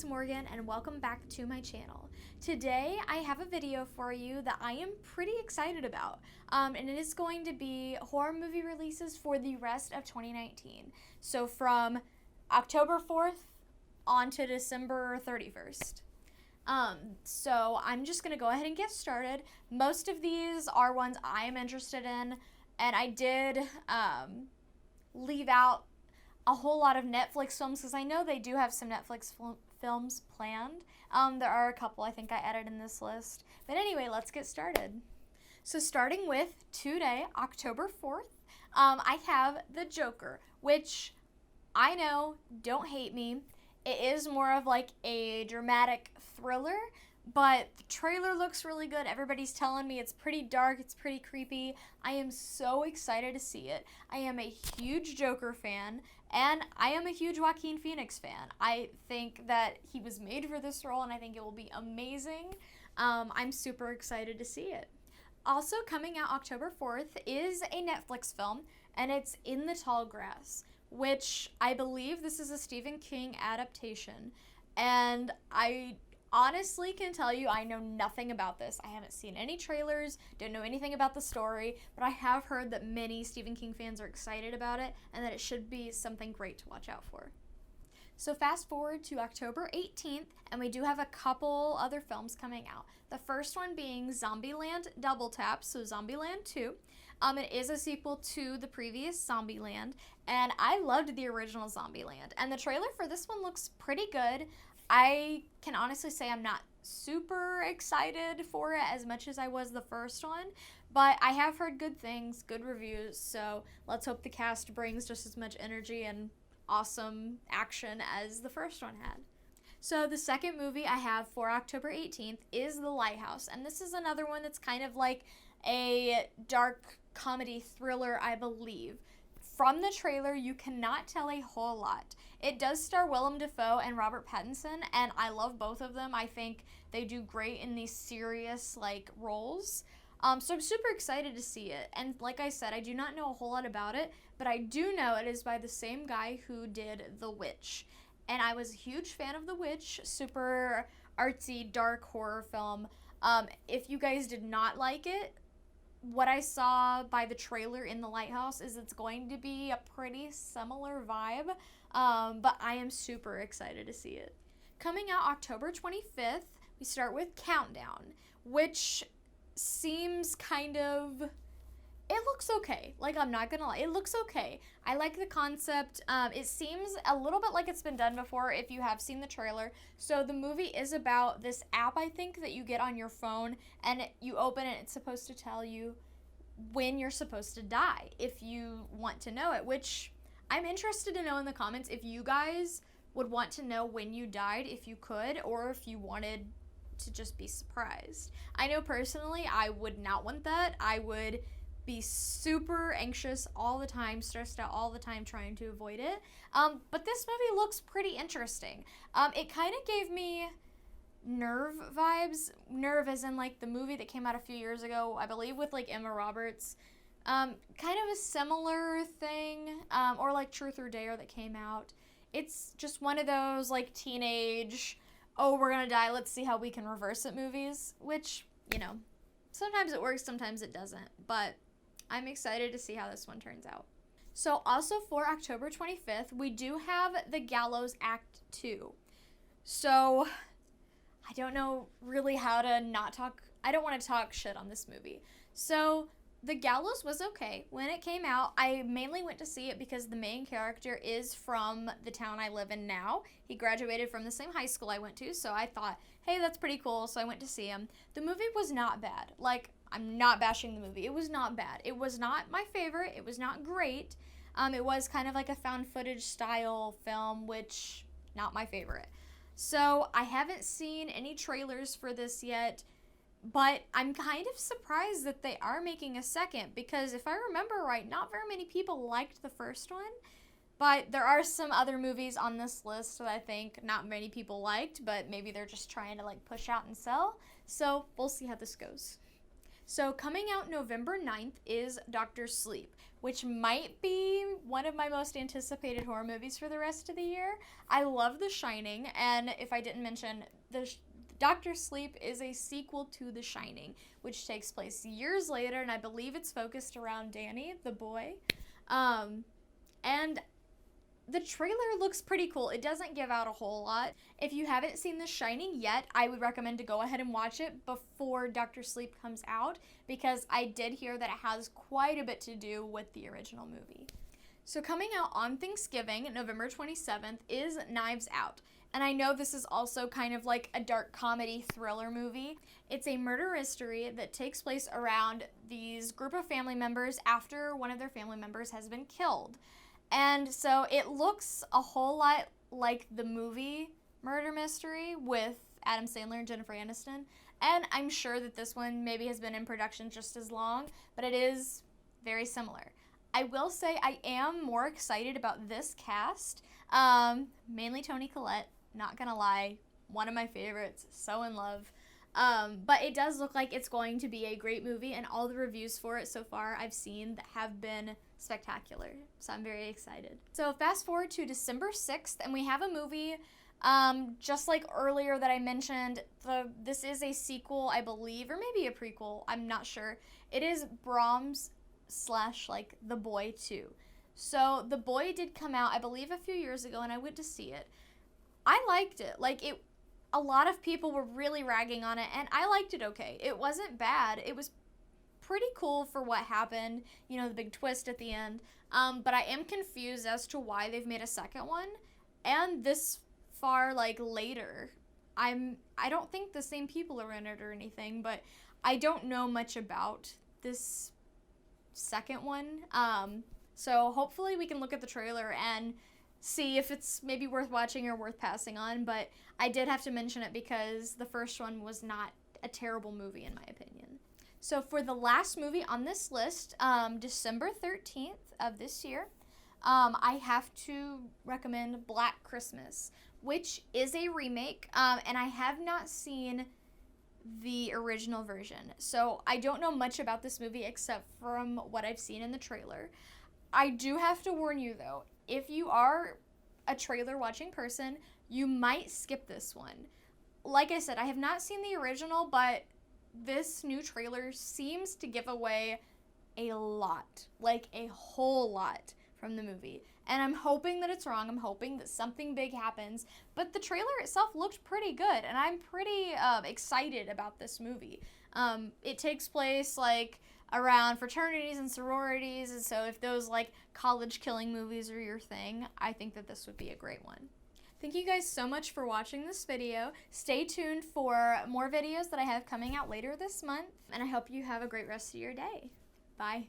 it's Morgan and welcome back to my channel. Today I have a video for you that I am pretty excited about, and it is going to be horror movie releases for the rest of 2019. So from October 4th on to December 31st. So I'm just going to go ahead and get started. Most of these are ones I am interested in, and I did leave out a whole lot of Netflix films because I know they do have some Netflix films planned. There are a couple I think I added in this list. But anyway, let's get started. So starting with today, October 4th, I have The Joker, which I know, don't hate me. It is more of like a dramatic thriller, but the trailer looks really good. Everybody's telling me it's pretty dark, it's pretty creepy. I am so excited to see it. I am a huge Joker fan, and I am a huge Joaquin Phoenix fan. I think that he was made for this role, and I think it will be amazing. I'm super excited to see it. Also coming out October 4th is a Netflix film, and it's In the Tall Grass, which I believe this is a Stephen King adaptation, and I honestly can tell you I know nothing about this. I haven't seen any trailers, don't know anything about the story, but I have heard that many Stephen King fans are excited about it and that it should be something great to watch out for. So fast forward to October 18th, and we do have a couple other films coming out. The first one being Zombieland Double Tap, so Zombieland 2. It is a sequel to the previous Zombieland, and I loved the original Zombieland. And the trailer for this one looks pretty good. I can honestly say I'm not super excited for it as much as I was the first one, but I have heard good things, good reviews, so let's hope the cast brings just as much energy and awesome action as the first one had. So the second movie I have for October 18th is The Lighthouse, and this is another one that's kind of like a dark comedy thriller, I believe. From the trailer, you cannot tell a whole lot. It does star Willem Dafoe and Robert Pattinson, and I love both of them. I think they do great in these serious, roles. So I'm super excited to see it. And like I said, I do not know a whole lot about it, but I do know it is by the same guy who did The Witch. And I was a huge fan of The Witch, super artsy, dark horror film. If you guys did not like it, what I saw by the trailer in The Lighthouse is it's going to be a pretty similar vibe, but I am super excited to see it. Coming out October 25th, we start with Countdown, which seems kind of... It looks okay. I'm not gonna lie. It looks okay. I like the concept. It seems a little bit like it's been done before if you have seen the trailer. So the movie is about this app, I think, that you get on your phone, and you open it, it's supposed to tell you when you're supposed to die, if you want to know it, which I'm interested to know in the comments if you guys would want to know when you died, if you could, or if you wanted to just be surprised. I know personally I would not want that. I would be super anxious all the time, stressed out all the time trying to avoid it. But this movie looks pretty interesting. It kind of gave me Nerve vibes. Nerve as in the movie that came out a few years ago, I believe with Emma Roberts. Kind of a similar thing, or Truth or Dare that came out. It's just one of those teenage, oh, we're gonna die, let's see how we can reverse it movies, which, sometimes it works, sometimes it doesn't, but I'm excited to see how this one turns out. So also for October 25th, we do have The Gallows Act 2. So I don't know really how to not talk, I don't want to talk shit on this movie. So The Gallows was okay. When it came out, I mainly went to see it because the main character is from the town I live in now. He graduated from the same high school I went to, so I thought, hey, that's pretty cool, so I went to see him. The movie was not bad. I'm not bashing the movie. It was not bad. It was not my favorite. It was not great. It was kind of like a found footage style film, which, not my favorite. So I haven't seen any trailers for this yet, but I'm kind of surprised that they are making a second, because if I remember right, not very many people liked the first one, but there are some other movies on this list that I think not many people liked, but maybe they're just trying to push out and sell, so we'll see how this goes. So coming out November 9th is Doctor Sleep, which might be one of my most anticipated horror movies for the rest of the year. I love The Shining, and if I didn't mention, Doctor Sleep is a sequel to The Shining, which takes place years later, and I believe it's focused around Danny, the boy. And the trailer looks pretty cool. It doesn't give out a whole lot. If you haven't seen The Shining yet, I would recommend to go ahead and watch it before Doctor Sleep comes out, because I did hear that it has quite a bit to do with the original movie. So coming out on Thanksgiving, November 27th, is Knives Out. And I know this is also kind of like a dark comedy thriller movie. It's a murder mystery that takes place around these group of family members after one of their family members has been killed. And so it looks a whole lot like the movie Murder Mystery with Adam Sandler and Jennifer Aniston. And I'm sure that this one maybe has been in production just as long, but it is very similar. I will say I am more excited about this cast, mainly Toni Collette, not gonna lie, one of my favorites, so in love. But it does look like it's going to be a great movie, and all the reviews for it so far I've seen that have been spectacular, so I'm very excited. So fast forward to December 6th, and we have a movie, just like earlier that I mentioned, this is a sequel, I believe, or maybe a prequel, I'm not sure. It is Brahms / like The Boy 2. So The Boy did come out, I believe, a few years ago, and I went to see it. I liked it. A lot of people were really ragging on it, and I liked it okay. It wasn't bad. It was pretty cool for what happened, the big twist at the end. But I am confused as to why they've made a second one, and this far, later. I don't think the same people are in it or anything, but I don't know much about this second one. So hopefully we can look at the trailer and see if it's maybe worth watching or worth passing on, but I did have to mention it because the first one was not a terrible movie in my opinion. So for the last movie on this list, December 13th of this year, I have to recommend Black Christmas, which is a remake, and I have not seen the original version. So I don't know much about this movie except from what I've seen in the trailer. I do have to warn you though, if you are a trailer watching person, you might skip this one. Like I said, I have not seen the original, but this new trailer seems to give away a lot, a whole lot from the movie. And I'm hoping that it's wrong. I'm hoping that something big happens. But the trailer itself looked pretty good, and I'm pretty excited about this movie. It takes place around fraternities and sororities, and so if those college killing movies are your thing, I think that this would be a great one. Thank you guys so much for watching this video. Stay tuned for more videos that I have coming out later this month, and I hope you have a great rest of your day. Bye.